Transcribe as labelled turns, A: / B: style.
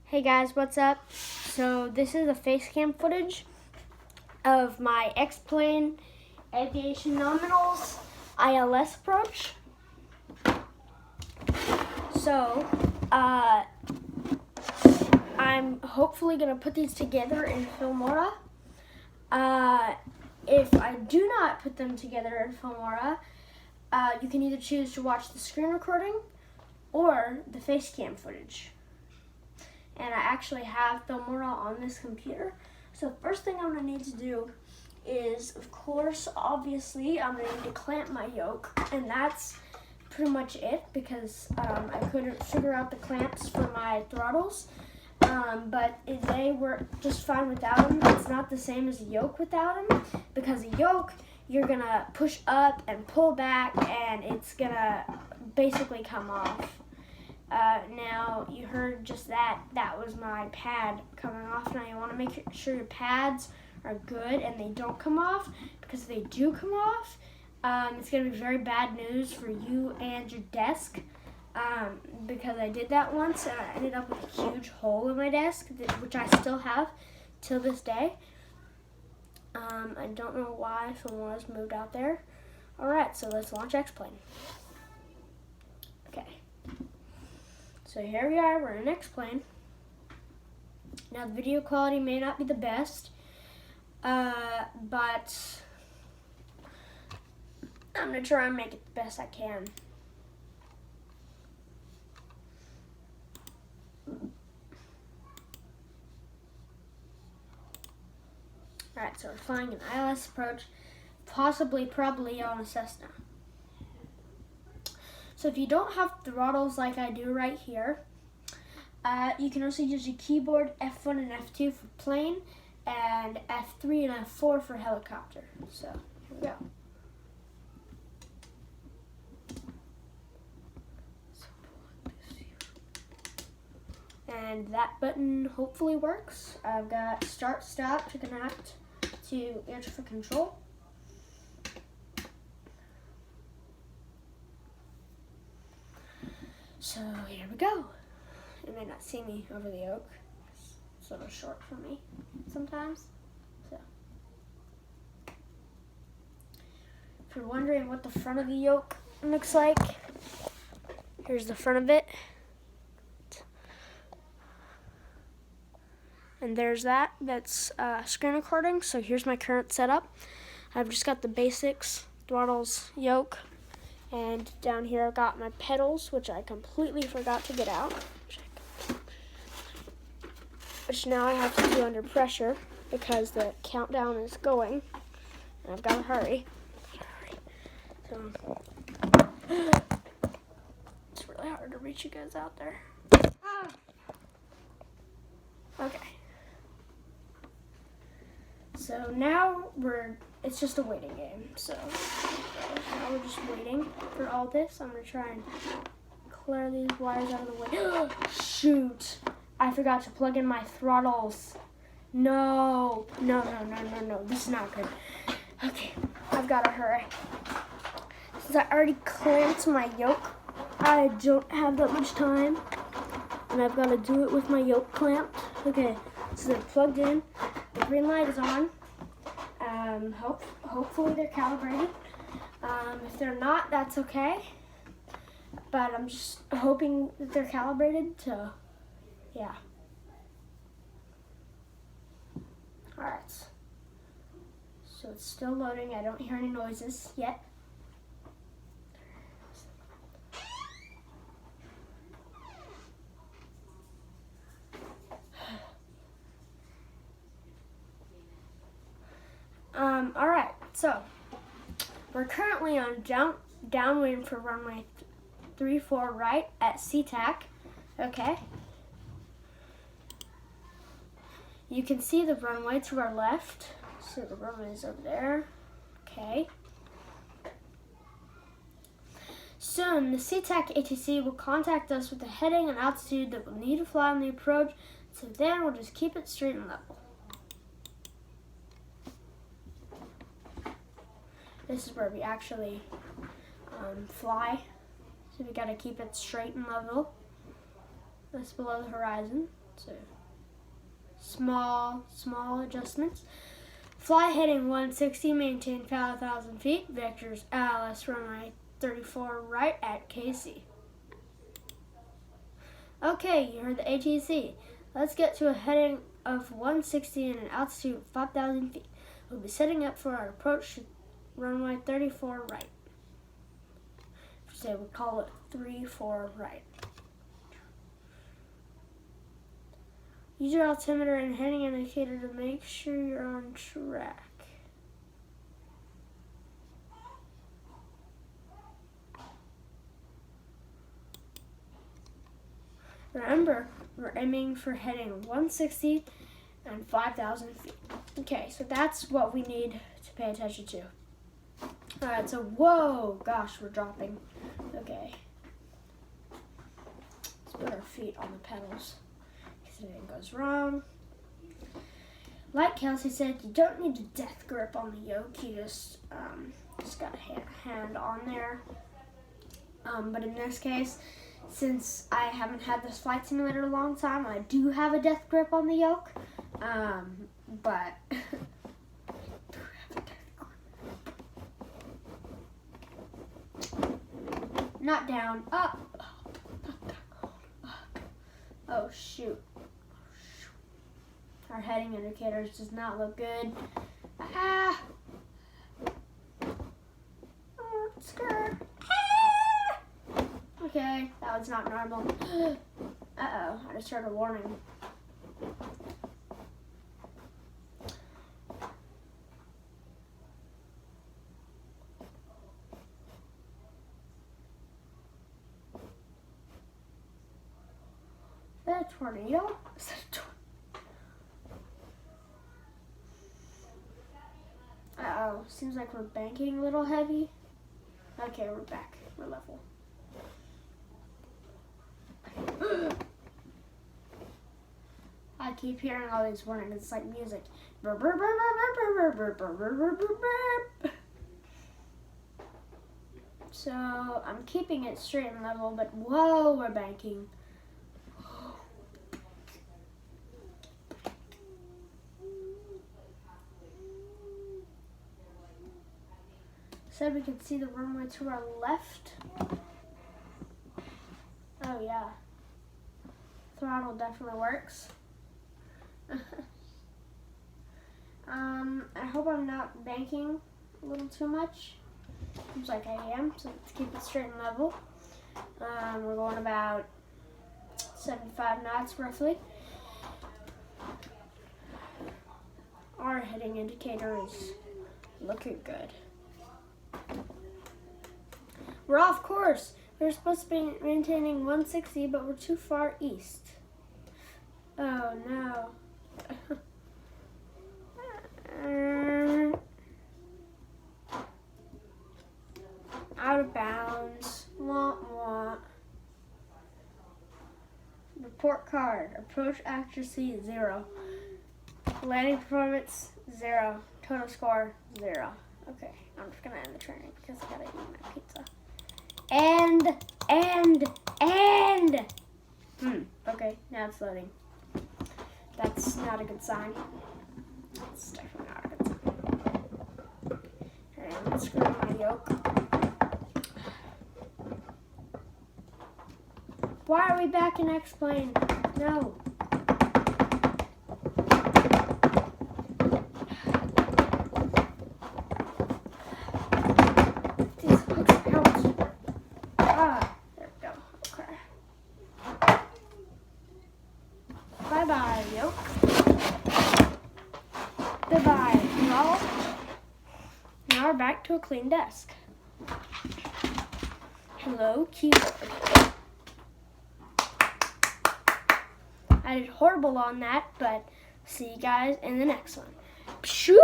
A: Hey guys, what's up? So this is the face cam footage of my X-plane aviation nominals ILS approach. So I'm hopefully gonna put these together in Filmora. If I do not put them together in Filmora, you can either choose to watch the screen recording or the face cam footage. And I actually have Filmora on this computer. So first thing I'm gonna need to do is, of course, obviously, I'm gonna need to clamp my yoke, and that's pretty much it because I couldn't figure out the clamps for my throttles, but they work just fine without them. It's not the same as a yoke without them, because a yoke, you're gonna push up and pull back, and it's gonna basically come off. Now, you heard just that was my pad coming off. Now, you want to make sure your pads are good and they don't come off, because if they do come off, it's going to be very bad news for you and your desk, because I did that once and I ended up with a huge hole in my desk, which I still have till this day. I don't know why someone was moved out there. Alright, so let's launch X-plane. Okay. So here we are, we're in an X-plane. Now the video quality may not be the best, but I'm gonna try and make it the best I can. Alright, so we're flying an ILS approach, probably on a Cessna. So if you don't have throttles like I do right here, you can also use your keyboard F1 and F2 for plane, and F3 and F4 for helicopter. So here we go. And that button hopefully works. I've got start stop to connect to air traffic control. So here we go. You may not see me over the yoke. It's a little short for me sometimes. So, if you're wondering what the front of the yoke looks like, here's the front of it. And there's that. That's screen recording. So here's my current setup. I've just got the basics, throttles, yoke. And down here I've got my pedals, which I completely forgot to get out. Which now I have to do under pressure because the countdown is going. And I've got to hurry. So, it's really hard to reach you guys out there. Okay. So now it's just a waiting game. So now we're just waiting for all this. I'm gonna try and clear these wires out of the way. Shoot, I forgot to plug in my throttles. No, this is not good. Okay, I've gotta hurry. Since I already clamped my yoke, I don't have that much time. And I've gotta do it with my yoke clamped. Okay, so they're plugged in. The green light is on. Hopefully they're calibrated. If they're not, that's okay. But I'm just hoping that they're calibrated, so yeah. Alright. So it's still loading. I don't hear any noises yet. Alright, so we're currently on downwind for runway 34 right at SeaTac. Okay. You can see the runway to our left. So the runway is over there. Okay. Soon, the SeaTac ATC will contact us with the heading and altitude that we'll need to fly on the approach. So then we'll just keep it straight and level. This is where we actually fly. So we gotta keep it straight and level. That's below the horizon. So small adjustments. Fly heading 160, maintain 5,000 feet. Vectors LS runway 34 right at KC. Okay, you heard the ATC. Let's get to a heading of 160 and an altitude of 5,000 feet. We'll be setting up for our approach to runway 34 right. So we call it 34 right. Use your altimeter and heading indicator to make sure you're on track. Remember, we're aiming for heading 160 and 5,000 feet. Okay, so that's what we need to pay attention to. Alright, so whoa, gosh, we're dropping. Okay. Let's put our feet on the pedals. If anything goes wrong. Like Kelsey said, you don't need a death grip on the yoke. You just got a hand on there. But in this case, since I haven't had this flight simulator a long time, I do have a death grip on the yoke. But not down, up. Oh shoot. Our heading indicators does not look good. Ah. Oh, skirt. Ah. Okay, that was not normal. Uh-oh, I just heard a warning. Is that a tornado? Is that a tornado? Uh-oh, seems like we're banking a little heavy. Okay, we're back. We're level. I keep hearing all these warnings. It's like music. So I'm keeping it straight and level, but whoa, we're banking. So we can see the runway to our left. Oh yeah. Throttle definitely works. I hope I'm not banking a little too much. Seems like I am, so let's keep it straight and level. We're going about 75 knots roughly. Our heading indicator is looking good. We're off course. We're supposed to be maintaining 160, but we're too far east. Oh no. Out of bounds. Wah, wah. Report card. Approach accuracy 0. Landing performance 0. Total score 0. Okay, I'm just gonna end the training because I gotta eat my pizza. Okay, now it's loading. That's not a good sign. It's definitely not a good sign. Okay, I'm gonna screw my yoke. Why are we back in X-plane? No. Bye-bye, yoke. Goodbye, y'all. Now we're back to a clean desk. Hello, keyboard. I did horrible on that, but see you guys in the next one. Shoop!